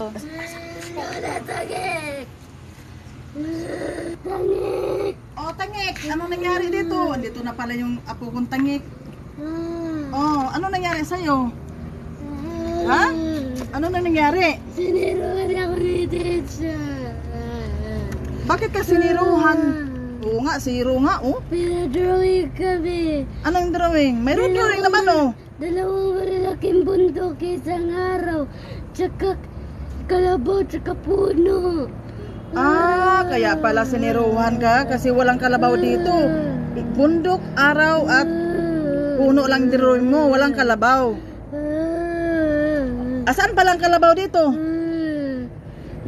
Wala, tangik! Tangik! Oh, Tangik, anong nangyari dito? Dito na pala yung apo kong Tangik. Oh, ano nangyari sa'yo? Ha? Ano na nangyari? Siniruan ako ni teacher. Bakit ka siniruhan? Oo nga, siro nga, oh. Pinadrawing kami. Anong drawing? Mayroon drawing naman, oh. Dalawang malalaking bundok, isang araw. Tsaka kalabaw, tsaka puno. Ah, kaya pala siniruhan ka kasi walang kalabaw dito. Bundok, araw at puno lang drawing mo, walang kalabaw. Asaan palang kalabaw dito?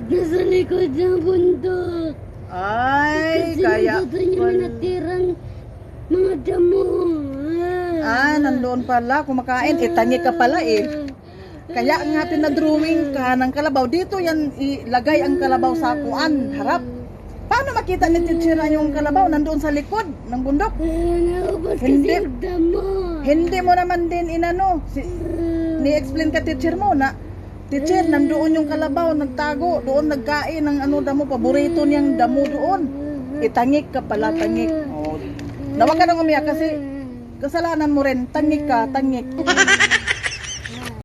Nasa likod ng bundok. Ay, Kasi kaya nandun yung natirang mga damo. nandoon pala kumakain. Tangi ka pala eh. Kaya nga pinadrawing ka ng kalabaw. Dito yan ilagay ang kalabaw sa kuan, harap. Paano makita ni teacher yung kalabaw? Nandoon sa likod ng bundok. Naubos kasi Hindi. yung damo. Hindi mo naman din inano. Ni-explain ka teacher mo na, teacher, nandoon yung kalabaw, nagtago, doon nagkain ng damo, paborito niyang damo doon. Tangik ka pala, tangik. Oh. Nawag ka nang umiyak kasi kasalanan mo rin, tangik ka, tangik.